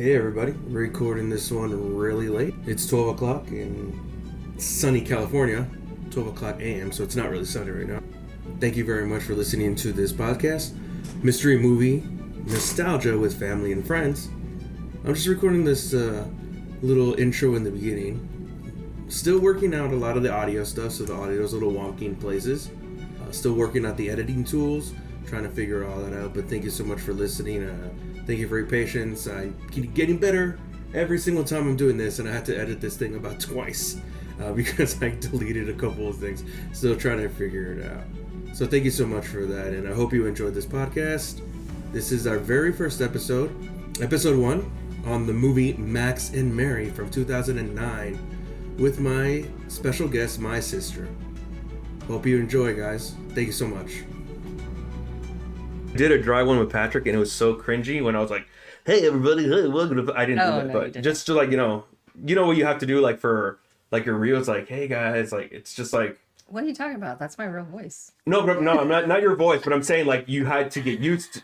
Hey everybody, I'm recording this one really late. It's 12 o'clock in sunny California, 12 o'clock a.m., so it's not really sunny right now. Thank you very much for listening to this podcast, Mystery Movie Nostalgia with Family and Friends. I'm just recording this little intro in the beginning. Still working out a lot of the audio stuff, so the audio's a little wonky in places. Still working out the editing tools, trying to figure all that out, but thank you so much for listening. Thank you for your patience. I keep getting better every single time I'm doing this, and I had to edit this thing about twice because I deleted a couple of things. Still trying to figure it out. So thank you so much for that, and I hope you enjoyed this podcast. This is our very first episode, episode 1, on the movie Max and Mary from 2009 with my special guest, my sister. Hope you enjoy, guys. Thank you so much. I did a dry one with Patrick, and it was so cringy when I was like, "Hey everybody, hey, welcome to..." I didn't do that, but just to like, you know what you have to do like for like your reels, like, "Hey guys," like it's just like. What are you talking about? That's my real voice. No, I'm not your voice, but I'm saying like you had to get used to.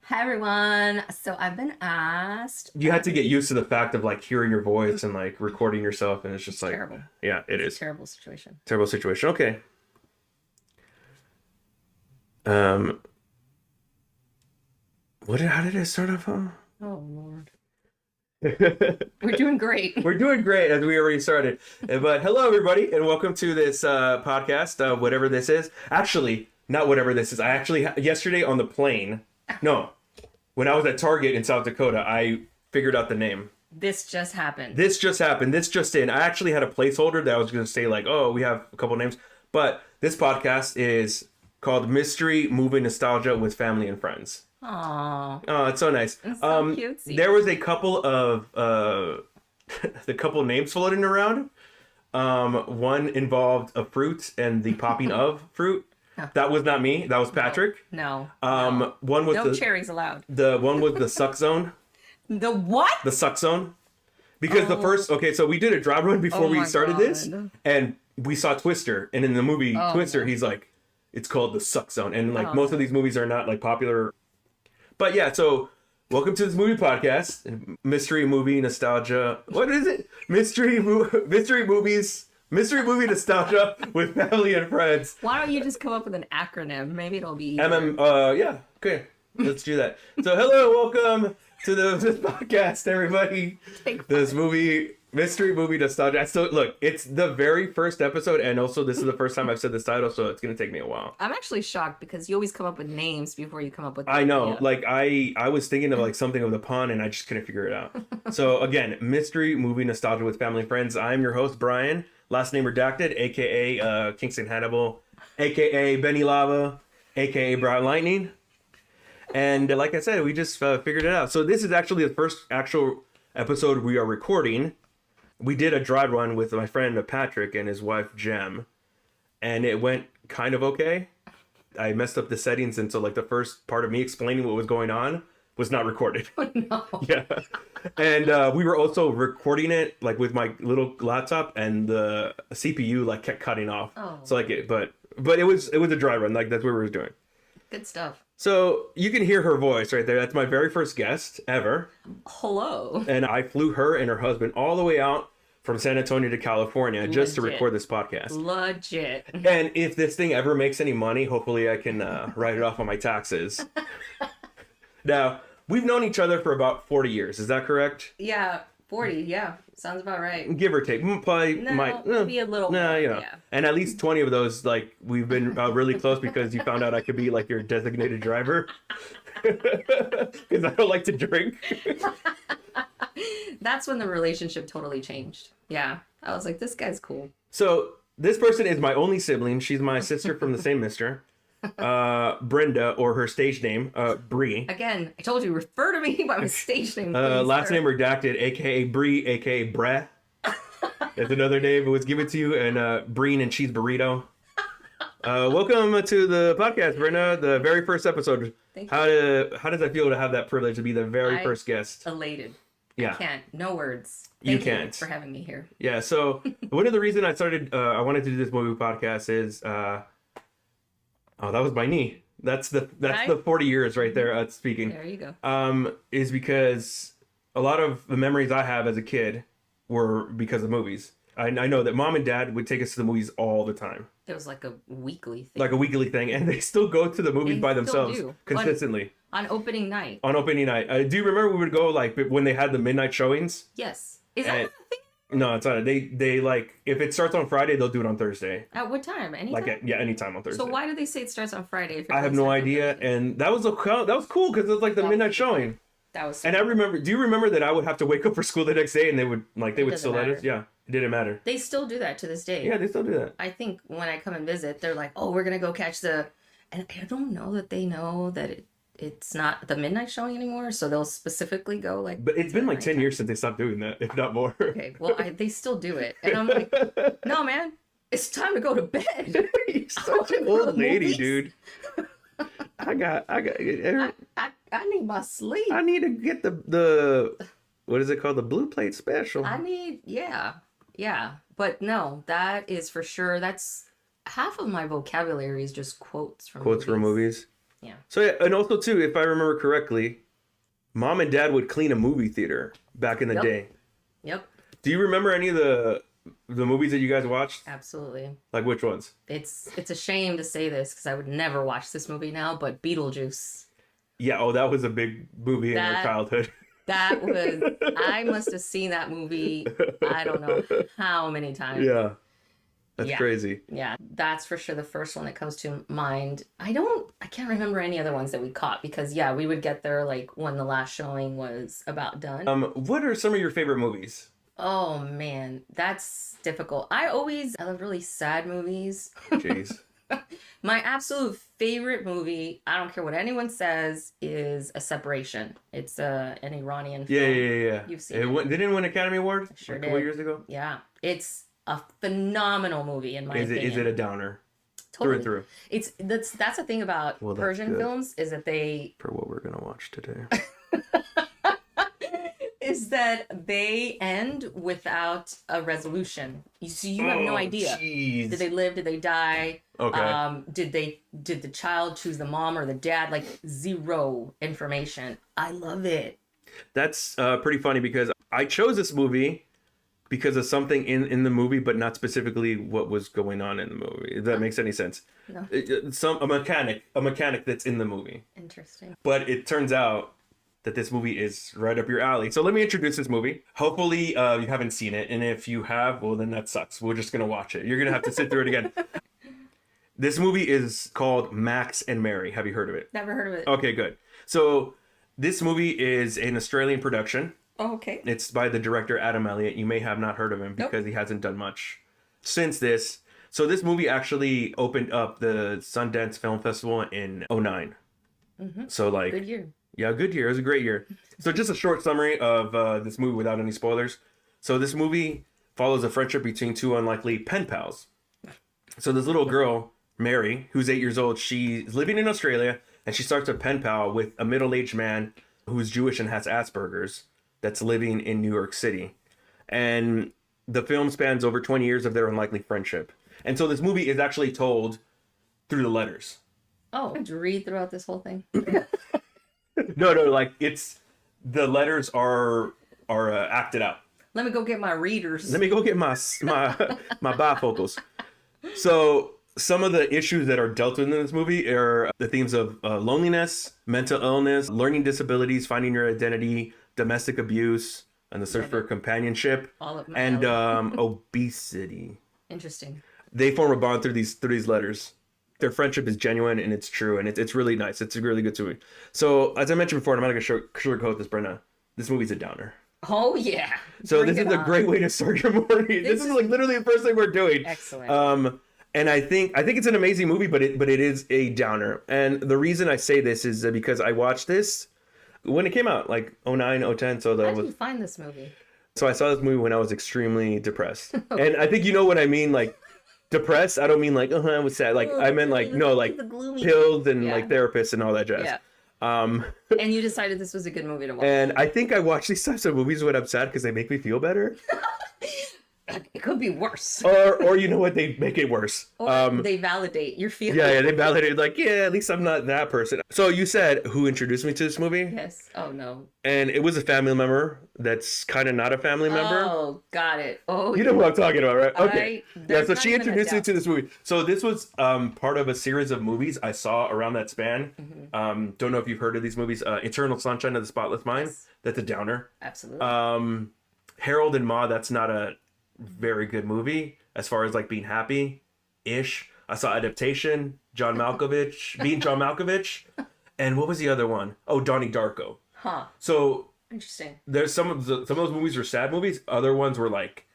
Hi everyone. So I've been asked. You had to get used to the fact of like hearing your voice and like recording yourself, and it's just like terrible. Yeah, it's a terrible situation. Terrible situation. Okay. How did I start off on? Oh Lord. We're doing great. We're doing great, as we already started. But hello everybody, and welcome to this podcast, whatever this is. Actually, not whatever this is. I actually, yesterday on the plane, when I was at Target in South Dakota, I figured out the name. This just happened. This just in. I actually had a placeholder that I was going to say like, oh, we have a couple names. But this podcast is called Mystery Movie Nostalgia with Family and Friends. Aww. Oh, it's so nice. It's so cutesy. There was a couple of the couple names floating around. One involved a fruit and the popping of fruit. That was not me. That was Patrick. No. One was no cherries allowed. The one was the suck zone. The what? The suck zone. Because the first, so we did a dry run before we started this, and we saw Twister, and in the movie Twister, he's like, it's called the suck zone, and like most of these movies are not like popular. But yeah, so welcome to this movie podcast, Mystery Movie Nostalgia. What is it? Mystery Movie Nostalgia with Family and Friends. Why don't you just come up with an acronym? Maybe it'll be easier. Yeah, okay, let's do that. So hello, welcome to this podcast, everybody. This Mystery Movie Nostalgia. So look, it's the very first episode, and also this is the first time I've said this title, so it's gonna take me a while. I'm actually shocked because you always come up with names before you come up with the I know, idea. like I was thinking of like something with a pun, and I just couldn't figure it out. So again, Mystery Movie Nostalgia with Family and Friends. I'm your host, Brian, last name redacted, aka Kingston Hannibal, aka Benny Lava, aka Brian Lightning. And like I said, we just figured it out. So this is actually the first actual episode we are recording. We did a dry run with my friend Patrick and his wife Jem, and it went kind of okay. I messed up the settings, and so like the first part of me explaining what was going on was not recorded. Oh, no. Yeah. And we were also recording it like with my little laptop, and the CPU like kept cutting off. Oh. So like but it was a dry run. Like that's what we were doing. Good stuff. So you can hear her voice right there. That's my very first guest ever. Hello. And I flew her and her husband all the way out from San Antonio to California just to record this podcast. Legit. And if this thing ever makes any money, hopefully I can write it off on my taxes. Now, we've known each other for about 40 years. Is that correct? Yeah, 40. Yeah, sounds about right. Give or take. Probably maybe a little more. Yeah. And at least 20 of those, like, we've been really close because you found out I could be, like, your designated driver. Because I don't like to drink. That's when the relationship totally changed. Yeah. I was like, this guy's cool. So, this person is my only sibling. She's my sister from the same mister. Brenda, or her stage name, Bree. Again, I told you, refer to me by my stage name. Last name redacted, aka Bree, aka Breh. That's another name that was given to you, and Breen and Cheese Burrito. Welcome to the podcast, Brenda, the very first episode. Thank you. How does that feel to have that privilege to be the very first guest? Elated. Yeah. I can't. No words. You Thank can't. for having me here. Yeah, so one of the reasons I started, I wanted to do this movie podcast is, oh, that was my knee. That's the 40 years right there speaking. There you go. Is because a lot of the memories I have as a kid were because of movies. I know that mom and dad would take us to the movies all the time. It was like a weekly thing. Like a weekly thing. And they still go to the movies by themselves consistently. On opening night. On opening night. Do you remember we would go like when they had the midnight showings? Yes. Is that a thing? No, it's not. They like, if it starts on Friday, they'll do it on Thursday. At what time? Anytime? Like anytime on Thursday. So why do they say it starts on Friday? I have no idea. And that was cool because it was like the midnight showing. That was and I remember, do you remember that I would have to wake up for school the next day and they would still let us? Yeah, it didn't matter. They still do that to this day. Yeah, they still do that. I think when I come and visit, they're like, oh, we're going to go catch and I don't know that they know that it's not the midnight showing anymore. So they'll specifically go like. But it's been like 10 years since they stopped doing that, if not more. Okay, well, they still do it. And I'm like, no, man, it's time to go to bed. You're such an old lady, dude. I need my sleep. I need to get the what is it called? The blue plate special. Yeah. But no, that is for sure. That's half of my vocabulary is just quotes from movies. Yeah. So yeah, and also too, if I remember correctly, mom and dad would clean a movie theater back in the day. Yep. Do you remember any of the movies that you guys watched? Absolutely. Like which ones? It's a shame to say this because I would never watch this movie now, but Beetlejuice. Yeah, that was a big movie in my childhood. That was, I must have seen that movie, I don't know how many times. Yeah. That's crazy. Yeah, that's for sure the first one that comes to mind. I can't remember any other ones that we caught because, we would get there like when the last showing was about done. What are some of your favorite movies? Oh, man, that's difficult. I love really sad movies. Jeez. My absolute favorite movie, I don't care what anyone says, is A Separation. It's an Iranian film. Yeah. You've seen it. Didn't it win an Academy Award Sure a couple years ago? Yeah. It's a phenomenal movie in my opinion. Is it a downer? Totally. Through and through. That's the thing about Persian films is that they... For what we're going to watch today. is that they end without a resolution. You have no idea. Geez. Did they live? Did they die? Okay. Did the child choose the mom or the dad? Like zero information. I love it. That's pretty funny because I chose this movie because of something in the movie, but not specifically what was going on in the movie. If that makes any sense. No. A mechanic that's in the movie. Interesting. But it turns out that this movie is right up your alley. So let me introduce this movie. Hopefully you haven't seen it. And if you have, well, then that sucks. We're just going to watch it. You're going to have to sit through it again. This movie is called Max and Mary. Have you heard of it? Never heard of it. Okay, good. So this movie is an Australian production. Oh, okay. It's by the director Adam Elliot. You may have not heard of him because he hasn't done much since this. So this movie actually opened up the Sundance Film Festival in 2009. Mm-hmm. So like... Good year. Yeah, good year. It was a great year. So just a short summary of this movie without any spoilers. So this movie follows a friendship between two unlikely pen pals. So this little girl, Mary, who's 8 years old, she's living in Australia, and she starts a pen pal with a middle-aged man who's Jewish and has Asperger's that's living in New York City. And the film spans over 20 years of their unlikely friendship. And so this movie is actually told through the letters. Oh, did you read throughout this whole thing? No, like it's the letters are acted out. Let me go get my readers. Let me go get my bifocals. So some of the issues that are dealt with in this movie are the themes of loneliness, mental illness, learning disabilities, finding your identity, domestic abuse, and the search for companionship, and obesity. Interesting. They form a bond through these letters. Their friendship is genuine and it's true, and it's really nice. It's a really good movie. So as I mentioned before, and I'm not going to sugarcoat this, Brenna, this movie's a downer. Oh yeah. So this is a great way to start your morning. This is like literally the first thing we're doing. Excellent. And I think it's an amazing movie, but it is a downer. And the reason I say this is because I watched this when it came out, like 2009, 2010. So how did you find this movie? So I saw this movie when I was extremely depressed. Okay. And I think you know what I mean, like depressed. I don't mean like I was sad. Like I meant like like pills and like therapists and all that jazz. Yeah. And you decided this was a good movie to watch. And I think I watch these types of movies when I'm sad because they make me feel better. It could be worse. Or you know what? They make it worse. Or they validate your feelings. Yeah, they validated, like, yeah, at least I'm not that person. So you said who introduced me to this movie? Yes. Oh, no. And it was a family member that's kind of not a family member. Oh, got it. Oh, You know who I'm talking about, right? Okay. Yeah, there's so not she even a introduced me doubt. to this movie. So this was part of a series of movies I saw around that span. Don't know if you've heard of these movies. Eternal Sunshine of the Spotless Mind. Yes. That's a downer. Absolutely. Harold and Maude, that's not a very good movie as far as like being happy-ish. I saw Adaptation, John Malkovich, being John Malkovich. And what was the other one? Oh, Donnie Darko. Huh. So Interesting. there's some of those movies were sad movies. Other ones were like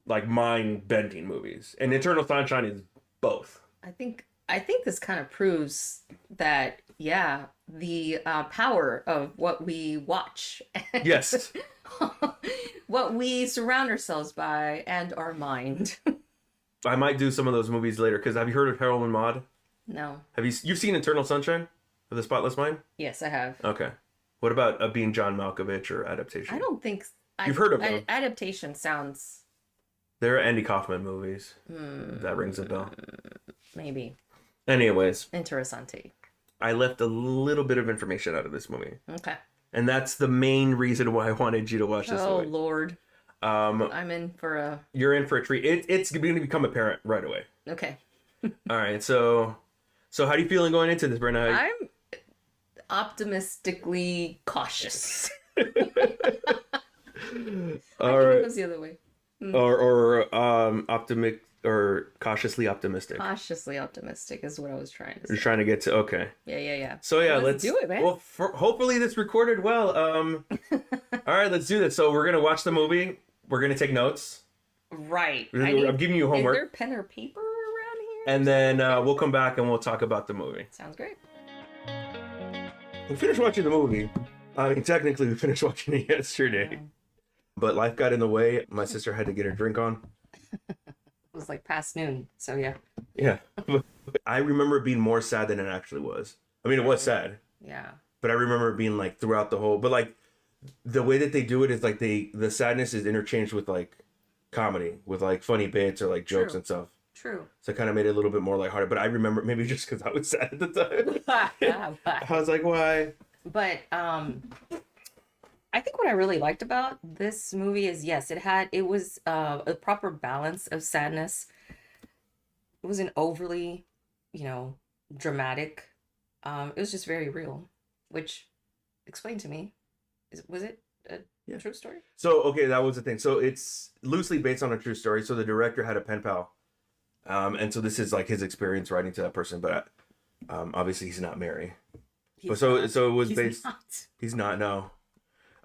mind bending movies. And Eternal Sunshine is both. I think this kind of proves that, yeah, the power of what we watch. Yes. What we surround ourselves by and our mind. I might do some of those movies later. Because have you heard of Harold and Maude? No. Have you've seen Eternal Sunshine of the Spotless Mind? Yes, I have. Okay. What about being John Malkovich or Adaptation? I don't think You've heard of them. Adaptation sounds They're Andy Kaufman movies. That rings a bell. maybe Anyways, interessante. I left a little bit of information out of this movie. Okay. And that's the main reason why I wanted you to watch this Oh movie. Lord. I'm in for a. You're in for a treat. It's going to become apparent right away. Okay. All right. So how are you feeling going into this, Brenna? I'm optimistically cautious. All It right. goes the other way. Or optimistic or cautiously optimistic. Cautiously optimistic is what I was trying to You're say. trying to get to okay. Yeah. So yeah, Let's do it, man. Well, hopefully this recorded well. All right, let's do this. So we're gonna watch the movie. We're gonna take notes. Right. I'm giving you homework. Is there pen or paper around here? And then we'll come back and we'll talk about the movie. Sounds great. We finished watching the movie. I mean, technically, we finished watching it yesterday. But life got in the way. My sister had to get her drink on. It was like past noon, so yeah. Yeah. I remember it being more sad than it actually was. I mean, it was sad. Yeah. But I remember it being like throughout the whole... But like, the way that they do it is like the sadness is interchanged with like comedy. With like funny bits or like jokes True. and stuff. True. So it kind of made it a little bit more lighthearted. But I remember, maybe just because I was sad at the time. I was like, why? But I think what I really liked about this movie is, yes, it was a proper balance of sadness. It wasn't overly, dramatic. It was just very real, which explain to me, was it a true story? So, okay, that was the thing. So it's loosely based on a true story. So the director had a pen pal. And so this is like his experience writing to that person, but obviously he's not Mary. But so it was based. He's not. No.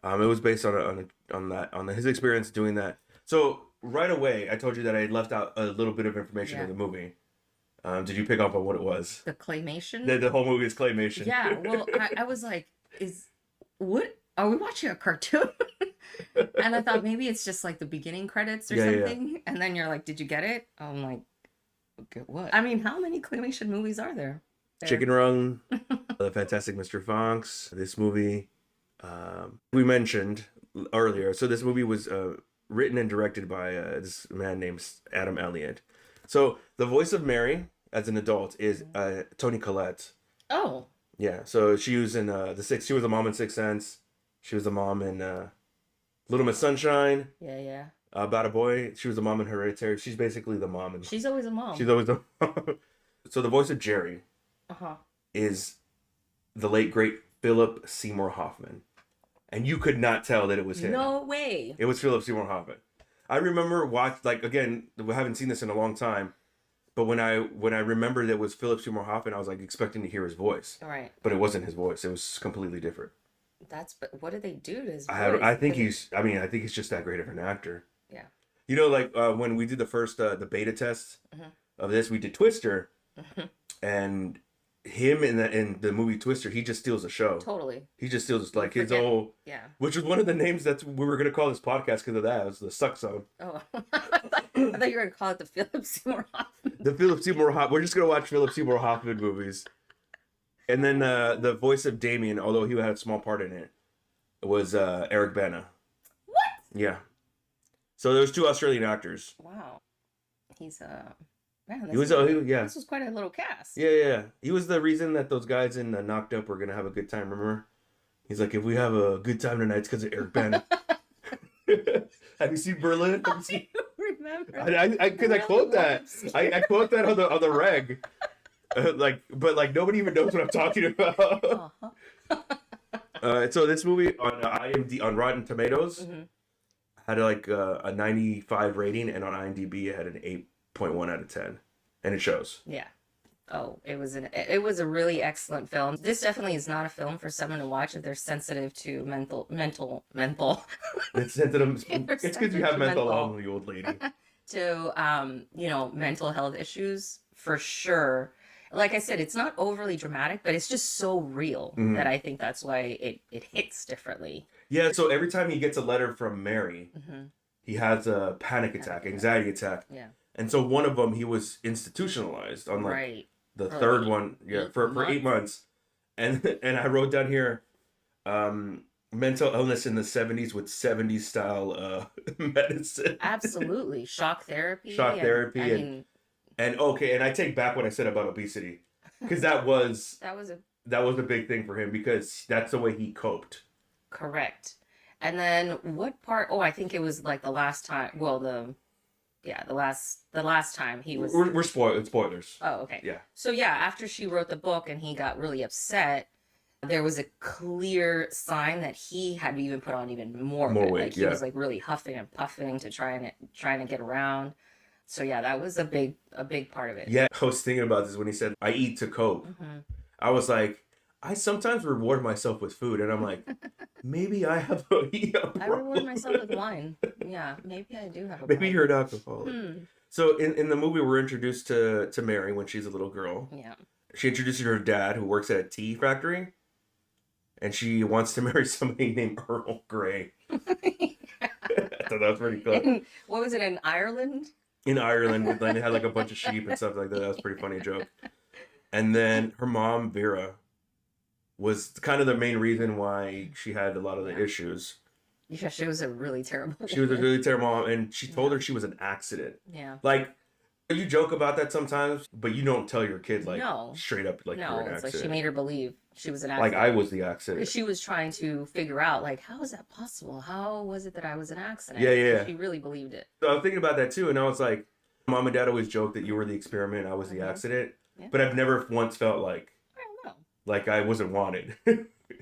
It was based on his experience doing that. So right away, I told you that I had left out a little bit of information of the movie. Did you pick up on what it was? The claymation? The whole movie is claymation. Yeah. Well, I was like, are we watching a cartoon? And I thought maybe it's just like the beginning credits or something. Yeah. And then you're like, did you get it? I'm like, okay, what? I mean, how many claymation movies are there? Chicken Run, The Fantastic Mr. Fox. This movie, we mentioned earlier. So this movie was written and directed by this man named Adam Elliot. So the voice of Mary as an adult is Toni Collette. Oh. Yeah. So she was in She was a mom in Sixth Sense. She was a mom in Little Miss Sunshine. Yeah. About a Boy. She was a mom in Hereditary. She's basically the mom. She's always a mom. She's always the mom. So the voice of Jerry is the late, great Philip Seymour Hoffman. And you could not tell that it was him. No way. It was Philip Seymour Hoffman. I remember again, we haven't seen this in a long time, but when I remembered that it was Philip Seymour Hoffman, I was like expecting to hear his voice. All right. But it wasn't his voice. It was completely different. But what did they do to his voice? I think he's just that great of an actor. Yeah. You know, like when we did the first, the beta test of this, we did Twister, and him in the movie Twister, he just steals the show. Totally. He just steals like his whole. Yeah. Which was one of the names that we were gonna call this podcast because of that. It was the Suck Zone. Oh, I thought you were gonna call it the Philip Seymour Hoffman. The Philip Seymour Hoffman. We're just gonna watch Philip Seymour Hoffman movies. And then the voice of Damien, although he had a small part in it, was Eric Bana. What? Yeah. So there was 2 Australian actors. Wow. He's man. Yeah. This was quite a little cast. Yeah. He was the reason that those guys in Knocked Up were gonna have a good time. Remember? He's like, if we have a good time tonight, it's because of Eric Bana. Have you seen Berlin? Have you seen... Remember? I quote that. I quote that on the reg. But nobody even knows what I'm talking about. So this movie on IMDb, on Rotten Tomatoes, had a 95 rating, and on IMDb it had an 8.1 out of 10, and it shows. Yeah. Oh, it was a really excellent film. This definitely is not a film for someone to watch if they're sensitive to mental. It's sensitive. It's because you have mental health, you old lady. To mental health issues for sure. Like I said, it's not overly dramatic, but it's just so real that I think that's why it hits differently. Yeah. So every time he gets a letter from Mary, he has a panic attack, anxiety attack. Yeah. And so one of them, he was institutionalized on the third one, for 8 months. And I wrote down here, mental illness in the 70s with 70s style medicine. Absolutely. Shock therapy. And I take back what I said about obesity, because that was a big thing for him, because that's the way he coped. Correct. And then what part? Oh, I think it was like the last time. Well, the last time he was. We're spoilers. Oh, okay. Yeah. So yeah, after she wrote the book and he got really upset, there was a clear sign that he had to even put on even more weight. Like he was like really huffing and puffing to trying to get around. So yeah, that was a big part of it. Yeah, I was thinking about this when he said, "I eat to cope." I was like, I sometimes reward myself with food, and I'm like, maybe I have a problem. I reward myself with wine. Yeah, maybe I do have a Maybe you're an alcoholic. So in the movie, we're introduced to Mary when she's a little girl. Yeah. She introduces her dad, who works at a tea factory, and she wants to marry somebody named Earl Grey. I thought that was pretty cool. What was it, in Ireland? In Ireland, they had like a bunch of sheep and stuff like that. That was a pretty funny joke. And then her mom, Vera, was kind of the main reason why she had a lot of the issues. Yeah, she was a really terrible mom. She was a really terrible mom, and she told her she was an accident. Yeah. Like, you joke about that sometimes, but you don't tell your kid, like, straight up, like, you're an accident. It's like she made her believe she was an accident. Like, I was the accident. She was trying to figure out, like, how is that possible? How was it that I was an accident? Yeah. She really believed it. So I was thinking about that, too, and I was like, Mom and Dad always joked that you were the experiment, I was the accident. Yeah. But I've never once felt like, like I wasn't wanted.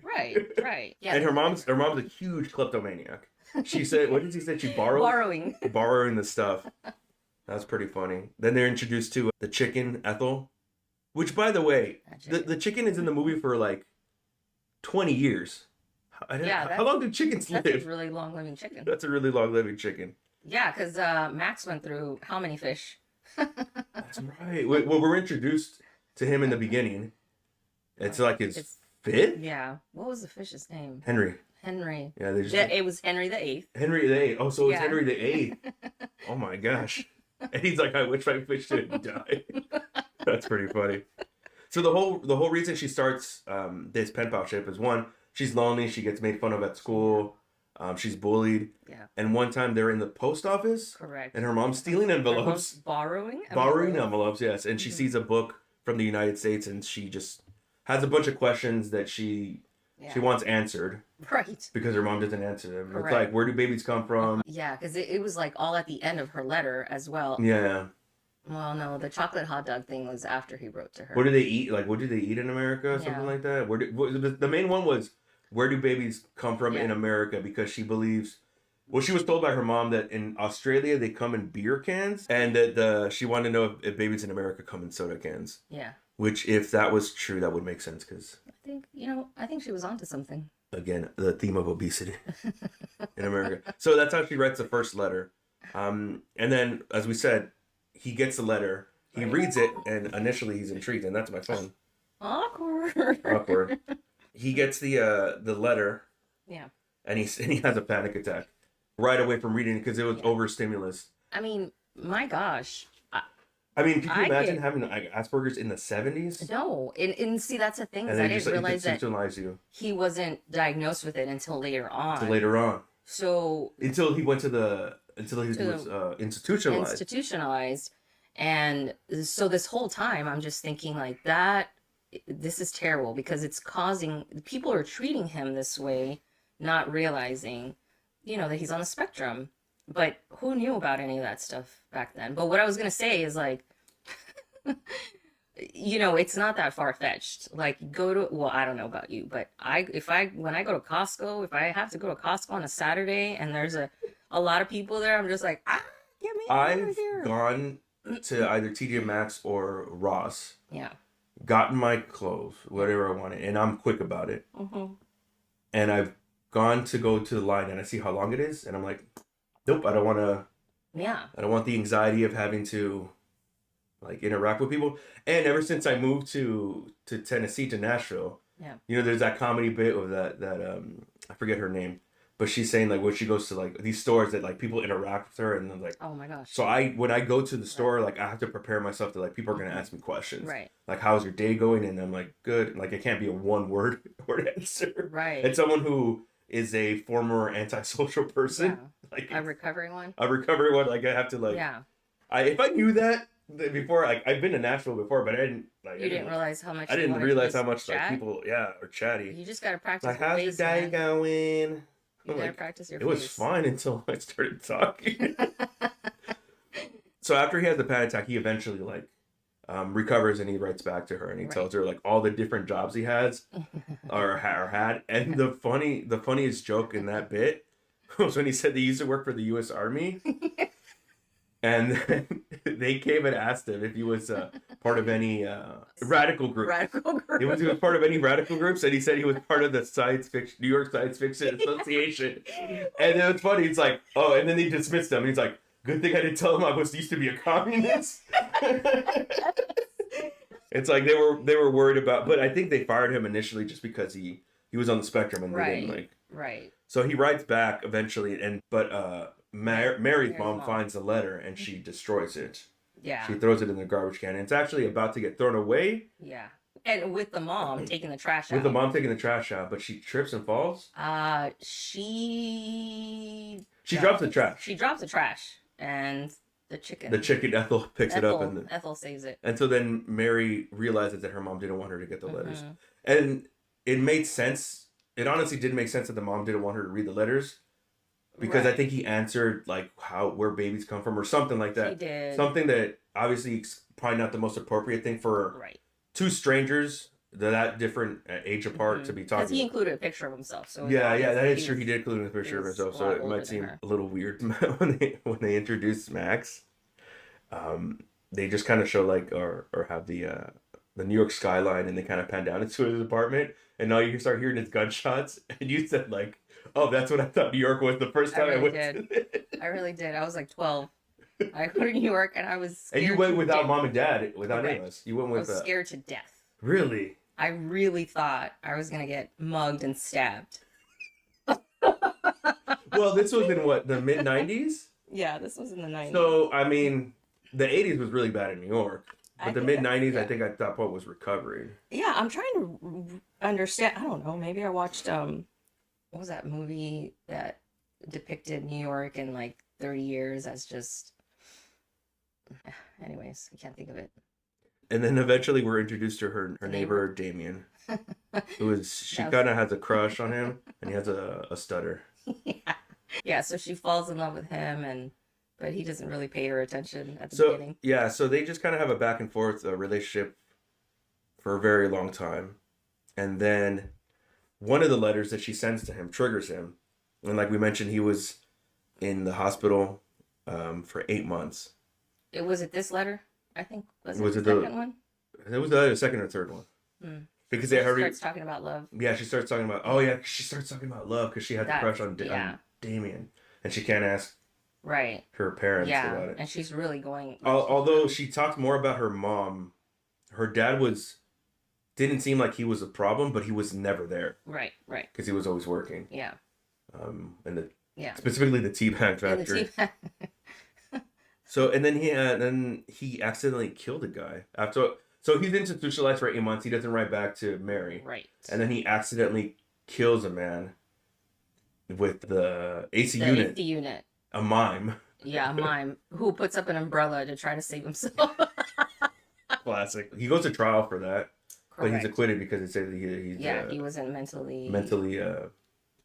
Right. Yeah. And her mom's a huge kleptomaniac. She said, what did she say? She borrowing the stuff. That's pretty funny. Then they're introduced to the chicken, Ethel, which, by the way, the chicken is in the movie for like 20 years. How long do chickens live? That's a really long living chicken. That's a really long living chicken. Yeah, because Max went through how many fish? That's right. Well, we're introduced to him in the beginning. It's like his fifth? Yeah. What was the fish's name? Henry. Yeah, it was Henry VIII. Henry VIII. Oh, so it's Henry VIII. Oh my gosh. And he's like, I wish my fish didn't die. That's pretty funny. So the whole reason she starts this pen pal ship is, one, she's lonely. She gets made fun of at school. She's bullied. Yeah. And one time they're in the post office. Correct. And her mom's stealing envelopes. Borrowing envelopes, yes. And she sees a book from the United States, and she just has a bunch of questions that she wants answered. Right. Because her mom doesn't answer them. Correct. It's like, where do babies come from? Yeah, because it was like all at the end of her letter as well. Yeah. Well, no, the chocolate hot dog thing was after he wrote to her. What do they eat? Like, what do they eat in America? Something like that? The main one was, where do babies come from in America? Because she believes... Well, she was told by her mom that in Australia they come in beer cans, and that she wanted to know if babies in America come in soda cans. Yeah. Which, if that was true, that would make sense, because... I think she was onto something. Again, the theme of obesity in America. So that's how she writes the first letter. And then, as we said, he gets the letter, he reads it, and initially he's intrigued, and that's my phone. Awkward. He gets the letter. Yeah. And he has a panic attack right away from reading it, because it was overstimulus. I mean, my gosh. Could you imagine having Asperger's in the 70s? No. And see, that's the thing, is I didn't realize that he wasn't diagnosed with it until later on. So... Until he went to the until he to was institutionalized. institutionalized. And so this whole time, I'm just thinking like that, this is terrible because it's causing, people are treating him this way, not realizing, that he's on the spectrum. But who knew about any of that stuff back then? But what I was going to say is like, it's not that far-fetched. Like well, I don't know about you, but when I go to Costco, if I have to go to Costco on a Saturday and there's a lot of people there, I'm just like, get me out of I've here. gone to either TJ Maxx or Ross. Yeah. Gotten my clothes, whatever I wanted, and I'm quick about it. Mm-hmm. And I've gone to go to the line and I see how long it is, and I'm like, nope, I don't want to. Yeah. I don't want the anxiety of having to like interact with people. And ever since I moved to Tennessee, to Nashville, yeah, there's that comedy bit of that I forget her name, but she's saying like when she goes to like these stores that like people interact with her, and then like, oh my gosh. So when I go to the store, like I have to prepare myself to like people are gonna ask me questions, right? Like how's your day going, and I'm like good. Like it can't be a one word answer, right? And someone who is a former antisocial person, yeah. Like a recovering one, like I have to like, yeah. If I knew that before, like I've been to Nashville before, but I didn't like. You didn't realize how much. I didn't realize how much like people, are chatty. You just gotta practice. Like, how's your day going? You gotta practice your face. It was fine until I started talking. So after he has the panic attack, he eventually like recovers and he writes back to her and he tells her like all the different jobs he has or had. And the funniest joke in that bit was when he said they used to work for the U.S. Army. And then they came and asked him if he was part of any radical group. He was part of any radical groups, and he said he was part of the New York Science Fiction Association. And then it's funny. It's like, oh, and then they dismissed him. And he's like, good thing I didn't tell him I used to be a communist. It's like they were worried about, but I think they fired him initially just because he was on the spectrum and they didn't like. Right. So he writes back eventually, but Mary's mom finds the letter and she destroys it. Yeah. She throws it in the garbage can. And it's actually about to get thrown away. Yeah. And with the mom taking the trash out. With the mom taking the trash out, but she trips and falls. She drops the trash. She drops the trash and the chicken. Ethel picks it up and Ethel saves it. And so then Mary realizes that her mom didn't want her to get the letters. And it made sense. It honestly did make sense that the mom didn't want her to read the letters. Because I think he answered like where babies come from or something like that. He did. Something that obviously probably not the most appropriate thing for two strangers that different age apart to be talking. Because he included a picture of himself. So that is true. He did include a picture of himself, so it might seem a little weird when they introduce Max. They just kind of show like or have the New York skyline, and they kind of pan down into his apartment, and now you start hearing his gunshots, and you said like, oh, that's what I thought New York was the first time I went to. I really did. I was like 12. I go to New York and I was scared. And you went without mom and dad, without any of us. You went with. I was scared to death. Really? I really thought I was gonna get mugged and stabbed. Well, this was in what, the mid 90s? Yeah, this was in the 90s. So I mean, the 80s was really bad in New York. But the mid 90s, I think at that point was recovering. Yeah, I'm trying to understand. I don't know. Maybe I watched what was that movie that depicted New York in like 30 years as just. Anyways, I can't think of it. And then eventually we're introduced to her neighbor Damien, she kind of has a crush on him, and he has a stutter. Yeah. So she falls in love with him, but he doesn't really pay her attention at the beginning. Yeah, so they just kind of have a back and forth relationship for a very long time. And then one of the letters that she sends to him triggers him. And like we mentioned, he was in the hospital for 8 months. Was it this letter? I think. Was it the second one? It was the second or third one. Because she starts talking about love. Yeah, she starts talking about, she starts talking about love because she had the crush on Damien. And she can't ask her parents about it. And she's really going. Although she talked more about her mom, her dad didn't seem like he was a problem, but he was never there. Right. Because he was always working. Yeah. Specifically the tea bag factory. So and then he accidentally killed a guy so he's institutionalized for 8 months. He doesn't write back to Mary. Right. And then he accidentally kills a man with the AC unit. A mime. Yeah, a mime who puts up an umbrella to try to save himself. Classic. He goes to trial for that, but he's Correct. acquitted because it said that he's He wasn't mentally mentally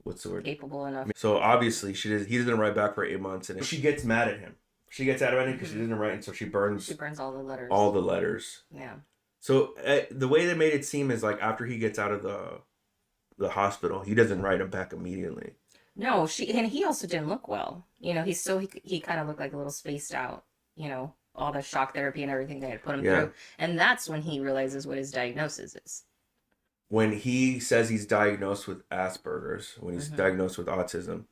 what's the word? capable enough. So obviously he doesn't write back for 8 months, and she gets mad at him. She gets out of it because she doesn't write, and so she burns all the letters. All the letters. Yeah. So the way they made it seem is like after he gets out of the hospital, he doesn't write him back immediately. No, and he also didn't look well. You know, he kind of looked like a little spaced out. You know, all the shock therapy and everything they had put him through, and that's when he realizes what his diagnosis is. When he says he's diagnosed with Asperger's, when he's diagnosed with autism,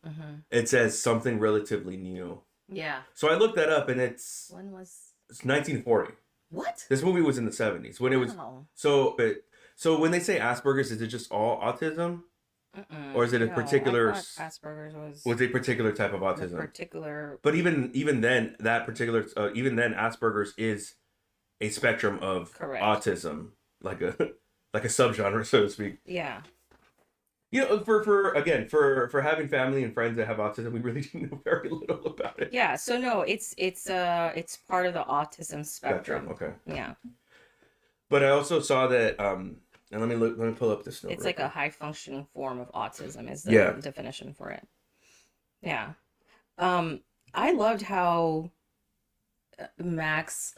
it says something relatively new. Yeah. So I looked that up, and it's 1940. What? This movie was in the 70s when it was. So when they say Asperger's, is it just all autism, or is it a particular? Asperger's was a particular type of autism. Particular. But even then, that particular Asperger's is a spectrum of autism, like a subgenre, so to speak. Yeah. You know, for having family and friends that have autism, we really know very little about it. Yeah, so no, it's part of the autism spectrum. Okay. Yeah. But I also saw that and let me pull up this note. It's like a high functioning form of autism is the definition for it. Yeah. I loved how Max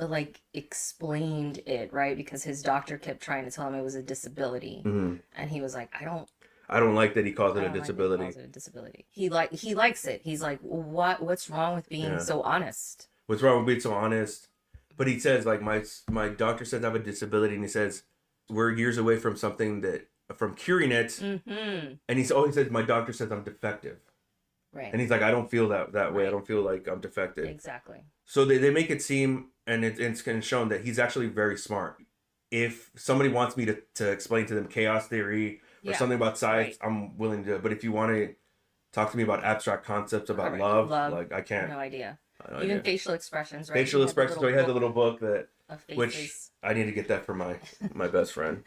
explained it, right? Because his doctor kept trying to tell him it was a disability. And he was like, I don't like that he calls it a disability. He likes it. He's like, what's wrong with being so honest? What's wrong with being so honest? But he says, like, my doctor says I have a disability, and he says we're years away from from curing it. And he says my doctor says I'm defective. Right. And he's like, I don't feel that way. I don't feel like I'm defective. Exactly. So they make it seem, and it's kind of shown that he's actually very smart. If somebody wants me to explain to them chaos theory or something about science, I'm willing to. But if you want to talk to me about abstract concepts about love, like I can't. No idea. Even facial expressions, right? Facial expressions. So he had the little book which faces. I need to get that for my best friend.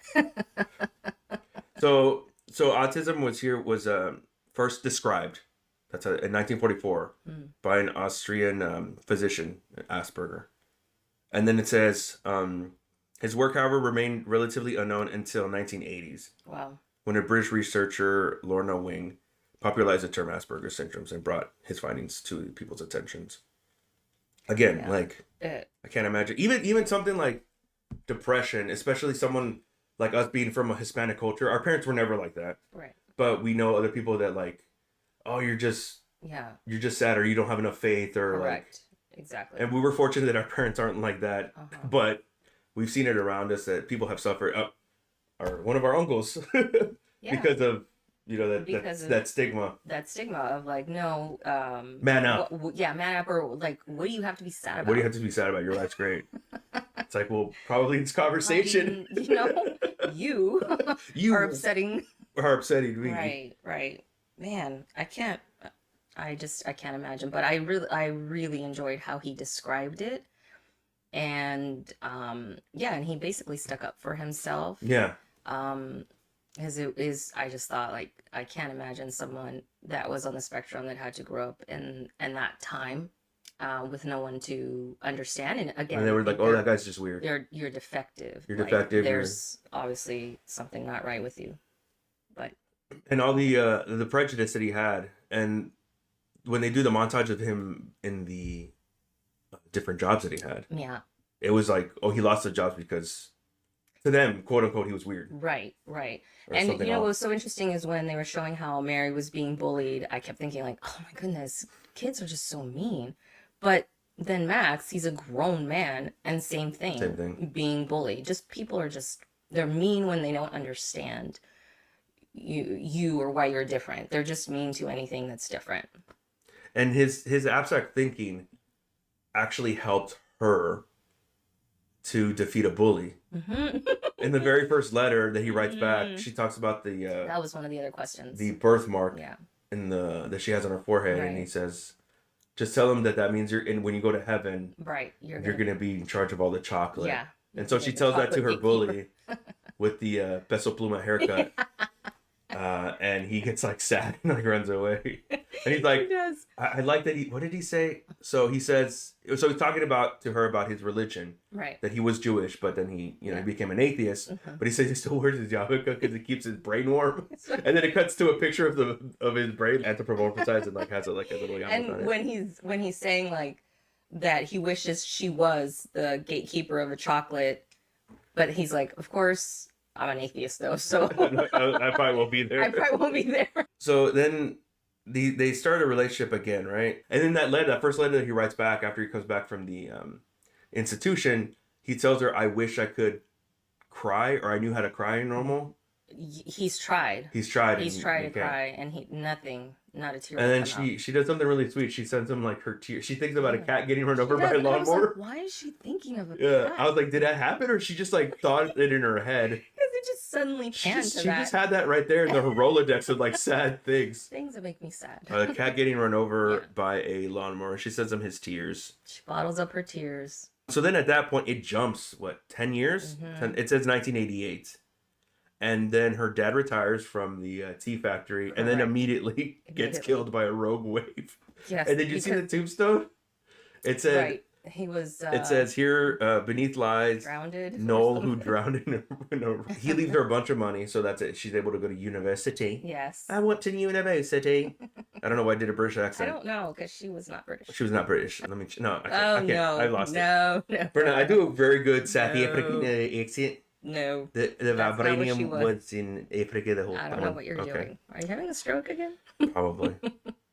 So autism was first described. That's in 1944 by an Austrian physician, Asperger. And then it says his work, however, remained relatively unknown until 1980s. Wow. When a British researcher, Lorna Wing, popularized the term Asperger's syndromes and brought his findings to people's attentions. Again, I can't imagine. Even something like depression, especially someone like us being from a Hispanic culture, our parents were never like that. Right. But we know other people that you're just sad, or you don't have enough faith, or correct. Exactly. And we were fortunate that our parents aren't like that, but we've seen it around us that people have suffered. Or one of our uncles, because of that stigma. That stigma of no, man up. Man up, or what do you have to be sad about? What do you have to be sad about? Your life's great. It's like, well, probably this conversation. You are upsetting. Are upsetting me. Right. Man, I can't imagine. But I really enjoyed how he described it. And and he basically stuck up for himself. Yeah. As it is, I just thought I can't imagine someone that was on the spectrum that had to grow up in that time, with no one to understand. And again, and they were like, "Oh, that guy's just weird. You're defective. You're defective. There's obviously something not right with you." But and all the prejudice that he had, and when they do the montage of him in the different jobs that he had, it was like, oh, he lost the jobs because to them, quote unquote, he was weird. Right. And what was so interesting is when they were showing how Mary was being bullied, I kept thinking oh my goodness, kids are just so mean. But then Max, he's a grown man, and same thing. Being bullied. Just people are they're mean when they don't understand you or why you're different. They're just mean to anything that's different. And his abstract thinking actually helped her to defeat a bully. In the very first letter that he writes back, she talks about that was one of the other questions. The birthmark that she has on her forehead, and he says, just tell him that means when you go to heaven, right, you're gonna be in charge of all the chocolate. Yeah. And so she tells that to her bully with the peso pluma haircut. And he gets like sad and like runs away. And he's He like, does. I like that what did he say? So he says, so he's talking to her about his religion, Right. that he was Jewish, but then he, he Yeah. became an atheist. Mhm. But he says he still wears his yarmulke because it keeps his brain warm. And then it cuts to a picture of his brain anthropomorphized and like has a little yarmulke on And it. when he's saying like that he wishes she was the gatekeeper of the chocolate, but he's like, of course, I'm an atheist though, so I probably won't be there. I probably won't be there. So then they start a relationship again, right? And then that first letter that he writes back after he comes back from the institution, he tells her, "I wish I could cry, or I knew how to cry normal." He's tried. He's tried. He's tried to cry, and not a tear. And then she does something really sweet. She sends him like her tears. She thinks about a cat getting run over by a lawnmower. Like, why is she thinking of a Yeah, cat? I was like, did that happen, or she just like thought it in her head? Because it just suddenly panned to She that. just had that right there in her Rolodex of like sad things. Things that make me sad. A cat getting run over by a lawnmower. She sends him his tears. She bottles up her tears. So then at that point, it jumps, 10 years? Mhm. It says 1988. And then her dad retires from the tea factory and then Correct. immediately gets killed by a rogue wave. Yes. And did you see the tombstone? It said, right. He was. it says here, beneath lies drowned. Noel, who drowned he leaves her a bunch of money, so that's it. She's able to go to university. Yes. I went to university. I don't know why I did a British I accent. don't know because she was not British. She was not British. Let me. No, I can't. Oh I can't. no! I lost it. No. Brenna, I do a very good South No. African accent. No. The That's not what she vibranium was. was in Africa the whole I time. don't know what you're doing. Are you having a stroke again? Probably.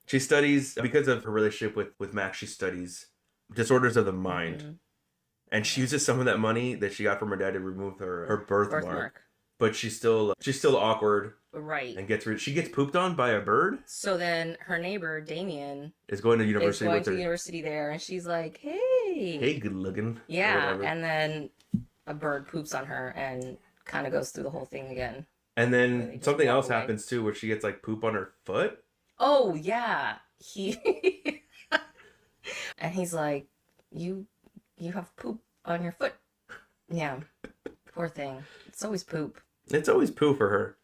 She studies, because of her relationship with Max, she studies disorders of the mind. Mhm. And she uses some of that money that she got from her dad to remove her birthmark. But she's still awkward Right. and she gets pooped on by a bird. So then her neighbor Damien Is going to is university going with to her. university there, and she's like, "Hey, Hey, good looking. yeah." And then a bird poops on her and kind of goes through the whole thing again. And They then just something walk else away. happens too, where she gets like poop on her foot. Oh yeah, he and he's like, "You have poop on your foot." Yeah, poor thing. It's always poop. It's always poo for her.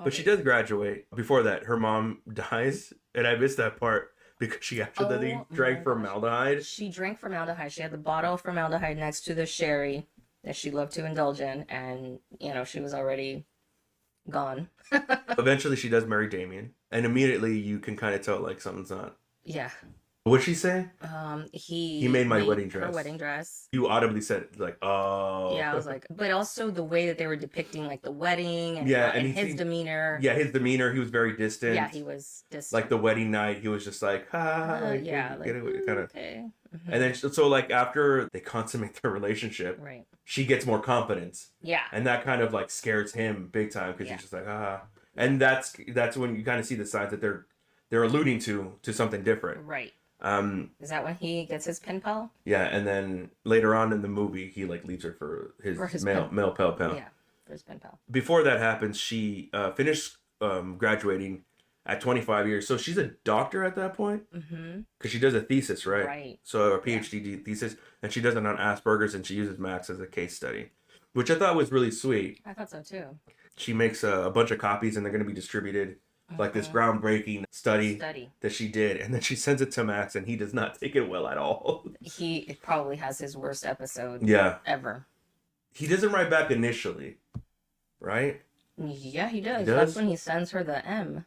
But she Always. does graduate. Before that, her mom dies, and I missed that part because she accidentally Oh drank my formaldehyde. She drank formaldehyde. She had the bottle of formaldehyde next to the sherry that she loved to indulge in, and she was already gone. Eventually, she does marry Damien, and immediately you can kind of tell like something's not. Yeah. What'd she say? He made my wedding her dress. wedding dress. You audibly said like, "Oh." Yeah, I was like, but also the way that they were depicting like the wedding and, Yeah, and and his demeanor. Yeah, his demeanor. He was very distant. Yeah, he was distant. Like the wedding night, he was just like, like, yeah, like, kind of. okay. Mhm. And then so like after they consummate their relationship, Right. she gets more confidence. Yeah. And that kind of like scares him big time because Yeah. he's just like, and that's when you kind of see the signs that they're alluding to something different. Right. Is that when he gets his pen pal? Yeah, and then later on in the movie, he like leaves her for his male pal. Yeah, for his pen pal. Before that happens, she finished graduating at 25 years, so she's a doctor at that point because she does a thesis, right? Right. So a PhD thesis, and she does it on Asperger's, and she uses Max as a case study, which I thought was really sweet. I thought so too. She makes a bunch of copies, and they're going to be distributed. Like this groundbreaking study that she did, and then she sends it to Max, and he does not take it well at all. He probably has his worst episode ever. He doesn't write back initially, right? Yeah, he does. He does? That's when he sends her the M.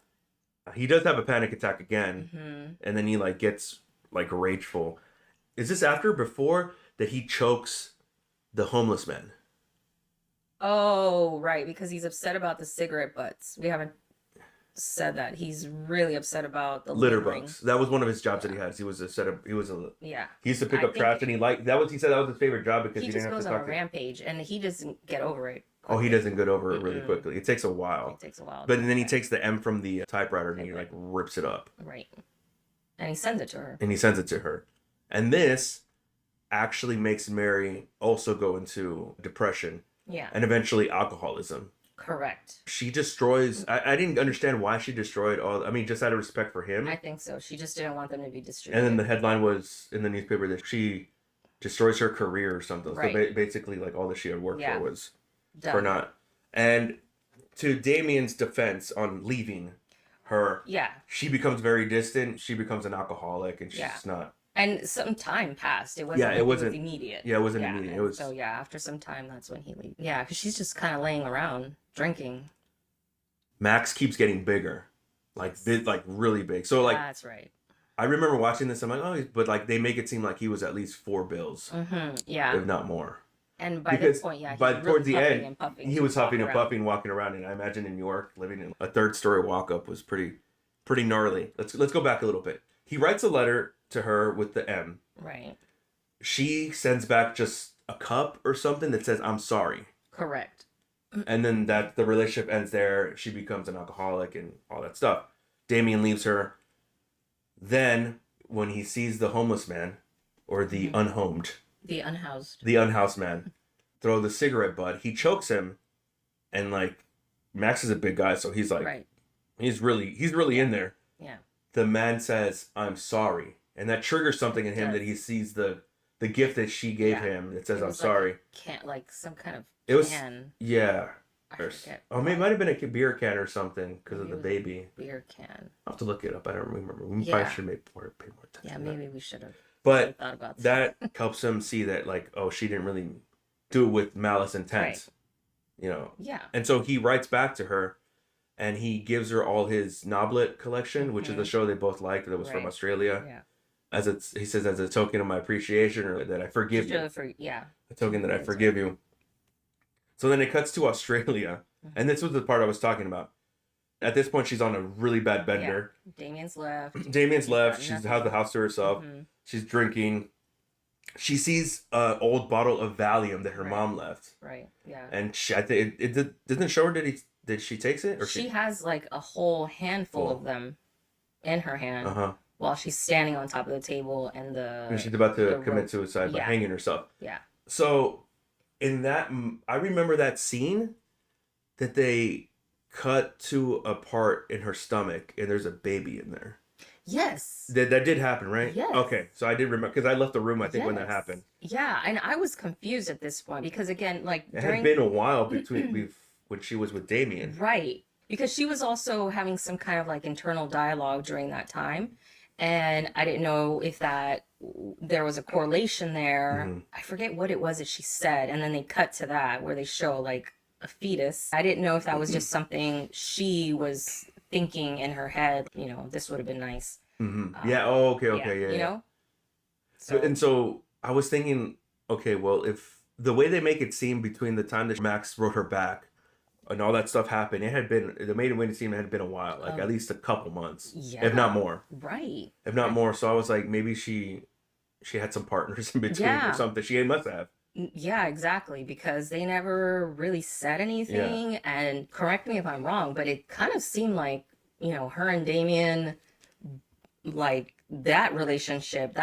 He does have a panic attack again, and then he like gets like rageful. Is this after or before that he chokes the homeless man? Oh, right, because he's upset about the cigarette butts. We haven't said that. He's really upset about the Litter littering. bugs. That was one of his jobs that he had. He Yeah. He used to pick I up trash, and he said that was his favorite job because He he just didn't have goes to on a talk to. rampage, and he doesn't get over it. Oh, he doesn't get over it really quickly. It takes a while. It takes a while. But then he takes the M from the typewriter and he like rips it up. Right. And he sends it to her. And he sends it to her. And this actually makes Mary also go into depression. Yeah. And eventually alcoholism. Correct. She destroys. I didn't understand why she destroyed all. I mean, just out of respect for him. I think so. She just didn't want them to be distributed. And then the headline was in the newspaper that she destroys her career or something. Right. So basically, like all that she had worked for was Done. for not. And to Damien's defense on leaving her, Yeah. she becomes very distant. She becomes an alcoholic, and she's just not. And some time passed. It wasn't Yeah, like it it was wasn't immediate. Yeah, it wasn't immediate. It And was. so yeah, after some time, that's when he leaves. Yeah, because she's just kind of laying around drinking. Max keeps getting bigger, like like really big. So like That's right. I remember watching this. I'm like, oh, but like they make it seem like he was at least 4 bills, Yeah. if not more. And by this point, yeah, by he's towards really the puffing end, and puffing. he was huffing and walking around. puffing, walking around. And I imagine in New York, living in a 3rd-story walk-up was pretty gnarly. Let's go back a little bit. He writes a letter to her with the M. Right. She sends back just a cup or something that says, "I'm sorry." Correct. And then that the relationship ends there. She becomes an alcoholic and all that stuff. Damien leaves her. Then, when he sees the homeless man, or the unhomed, The unhoused. the unhoused man, throw the cigarette butt, he chokes him, and like Max is a big guy, so he's like, Right. he's really in there. Yeah. The man says, "I'm sorry," and that triggers something in him does. that he sees the gift that she gave him. It says, It "I'm was sorry." Can't like some kind of It was can. yeah. I forget. Oh, maybe it might have been a beer can or something because of Maybe the it was baby. Beer can. I'll have to look it up. I don't remember. We Yeah. probably should pay more attention. Yeah, to maybe that. we should have. But thought about that helps him see that, like, oh, she didn't really do it with malice intent, Right. you know. Yeah. And so he writes back to her, and he gives her all his Noblet collection, which is a show they both liked that was from Right. Australia. Yeah. He says, as a token of my appreciation, or that I forgive you. A token that I forgive you. So then it cuts to Australia, and this was the part I was talking about. At this point, she's on a really bad bender. Yeah. Damien's left. Damien's left. got She's nothing. had the house to herself. She's drinking. She sees an old bottle of Valium that her mom left, Right. Yeah. and I think it didn't show her. Did she takes it, or She has like a whole handful of them in her hand while she's standing on top of the table, and she's about to the commit rope. suicide by Yeah. hanging herself. Yeah. So in that, I remember that scene that they cut to a part in her stomach, and there's a baby in there. Yes. That did happen, right? Yes. Okay, so I did remember because I left the room. I think when that happened. Yeah, and I was confused at this point because again, like It had been a while between when she was with Damien. Right. Because she was also having some kind of like internal dialogue during that time. And I didn't know if there was a correlation there. I forget what it was that she said. And then they cut to that where they show like a fetus. I didn't know if that was just something she was thinking in her head. You know, this would have been nice. Yeah. Oh, okay. Yeah. You know? So I was thinking, okay, well, if the way they make it seem between the time that Max wrote her back and all that stuff happened, the made it seem it had been a while, like at least a couple months, if not more. Right. If not more. So I was like, maybe she had some partners in between or something. She must have. Yeah, exactly. Because they never really said anything. And correct me if I'm wrong, but it kind of seemed like, you know, her and Damien, like that relationship,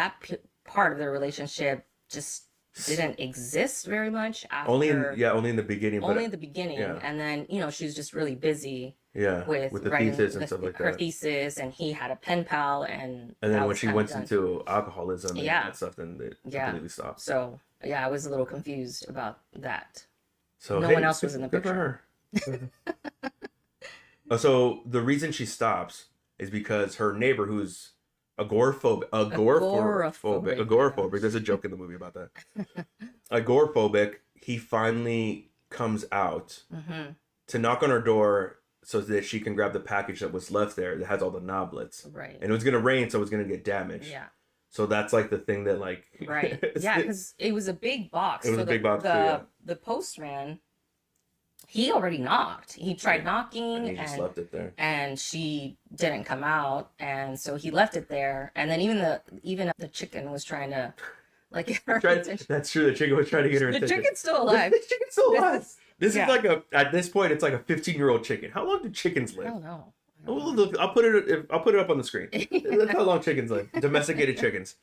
part of their relationship just didn't exist very much after. Only in the beginning. Only in the beginning. And then, you know, she was just really busy with the writing thesis and stuff like her that. thesis, and he had a pen pal, and then when she went into alcoholism and that stuff, then they completely stopped. So yeah, I was a little confused about that. So no one else was in the picture. Good for her. So the reason she stops is because her neighbor, who's agoraphobic. There's a joke in the movie about that. Agoraphobic. He finally comes out to knock on her door so that she can grab the package that was left there that has all the noblets. Right. And it was gonna rain, so it was gonna get damaged. Yeah. So that's like the thing that like. Right. Yeah, because it was a big box. It was a big box too. Yeah. The postman, he already knocked. He tried knocking, and he just left it there. And she didn't come out, and so he left it there. And then even the chicken was trying to, like, get her attention. That's true. The chicken was trying to get her attention. The chicken's still alive. The chicken's still alive. This is Yeah. like at this point, it's like a 15-year-old chicken. How long do chickens live? I don't know. I'll put it up on the screen. That's how long chickens live. Domesticated chickens.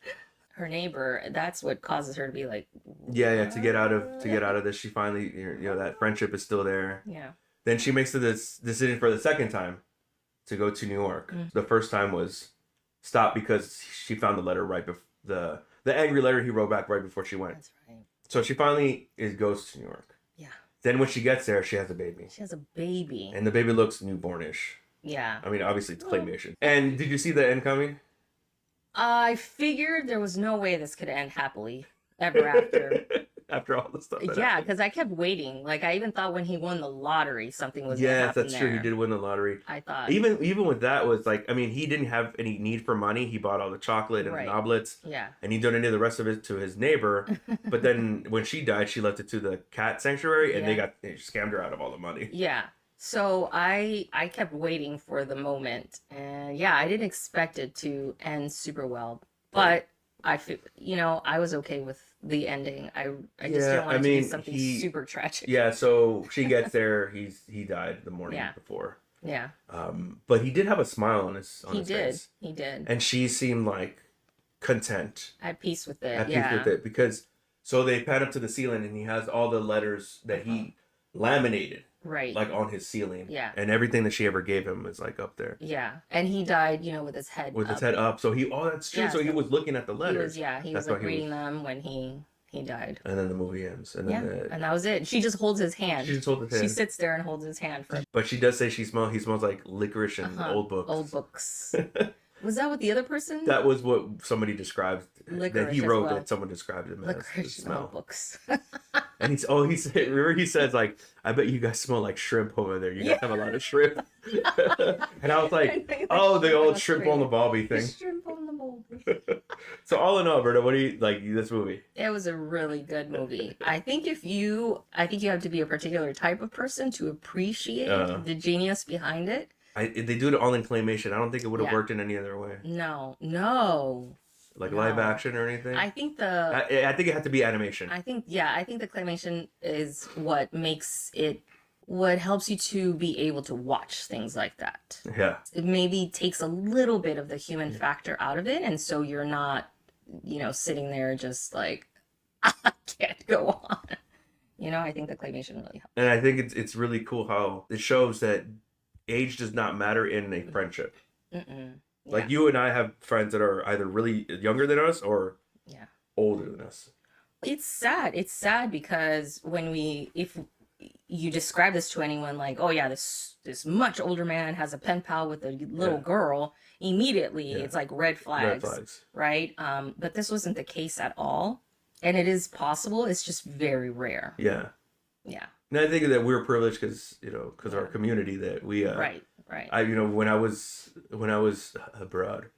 Her neighbor, that's what causes her to be like, Yeah, to get out of this, she finally, you know, that friendship is still there. yeah. Then she makes this decision for the second time to go to New York. The first time was stopped because she found the letter right before the angry letter he wrote back right before she went. That's right. So she finally goes to New York. Yeah. Then when she gets there, she has a baby. She has a baby. And the baby looks newbornish. Yeah. I mean, obviously it's claymation. And did you see the end coming? I figured there was no way this could end happily ever after. After all the stuff that Yeah, happened. because I kept waiting. Like, I even thought when he won the lottery, something was going to Yes, happen that's true. He there. did win the lottery. I thought. Even with that was like, I mean, he didn't have any need for money. He bought all the chocolate and Right. the omelets. Yeah. And he donated the rest of it to his neighbor. But then when she died, she left it to the cat sanctuary, and they scammed her out of all the money. Yeah. So I kept waiting for the moment, and yeah, I didn't expect it to end super well, but I was okay with the ending. I just didn't want it to be something super tragic. Yeah, so she gets there. He died the morning before. Yeah. But he did have a smile on his face. He did. And she seemed like content. At peace with it. At peace with it, because so they pan up to the ceiling, and he has all the letters that he laminated. Right. Like on his ceiling. Yeah. And everything that she ever gave him is like up there. Yeah. And he died, with his head With up. his head up. So that's true. Yeah, so he was looking at the letters. He was like reading them when he died. And then the movie ends. And then and that was it. She just holds his hand. She just holds his hand. She sits there and holds his hand for. But she does say he smells like licorice and old books. Old books. Was that what the other person? That was what somebody described. Licorice that he wrote well. That someone described him licorice as the smell. Books. And he says like, I bet you guys smell like shrimp over there. You guys have a lot of shrimp. And I was like, the old shrimp on the bobby thing. Shrimp on the bobby. So all in all, Berta, what do you like this movie? It was a really good movie. I think you have to be a particular type of person to appreciate the genius behind it. They do it all in claymation. I don't think it would have worked in any other way. No. Like live action or anything? I think I think it had to be animation. I think the claymation is what helps you to be able to watch things like that. Yeah. It maybe takes a little bit of the human factor out of it, and so you're not, sitting there just like, I can't go on. I think the claymation really helps. And I think it's really cool how it shows that age does not matter in a friendship. Mm-mm. Like you and I have friends that are either really younger than us or older than us. It's sad. It's sad because if you describe this to anyone like, oh yeah, this much older man has a pen pal with a little girl, immediately it's like red flags. Right? But this wasn't the case at all. And it is possible. It's just very rare. Yeah. Yeah. And I think that we're privileged because of our community that we right. When I was abroad.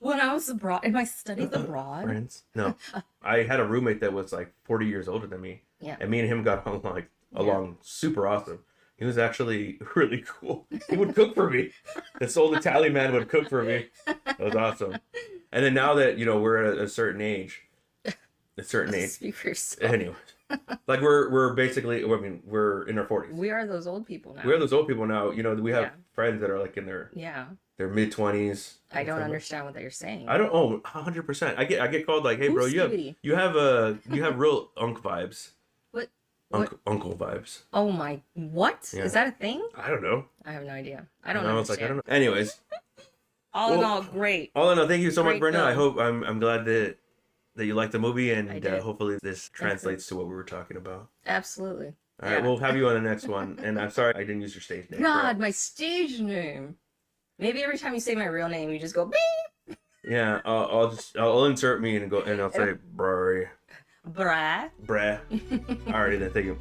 When I was abroad, and I studied abroad. Friends? No, I had a roommate that was like 40 years older than me. Yeah. And me and him got along super awesome. He was actually really cool. He would cook for me. This old Italian man would cook for me. It was awesome. And then now that we're at a certain age. Speak for yourself. Anyway. Like we're basically, we're in our 40s. We are those old people now. We are those old people now. We have friends that are like in their their mid 20s. I don't understand what you're saying. I don't. 100%. I get called like, hey, bro, you have real unk vibes. What? Uncle vibes. Oh my! What is that a thing? I don't know. I have no idea. I don't know. I don't know. Anyways. All in all, great. All in all, thank you so much, Brenda. Film. I'm glad that you liked the movie, and hopefully this translates to what we were talking about. Absolutely. All right, we'll have you on the next one. And I'm sorry I didn't use your stage name. God, my stage name. Maybe every time you say my real name, you just go beep. Yeah, I'll insert me and I'll say Brah. Brah. Alrighty then, thank you.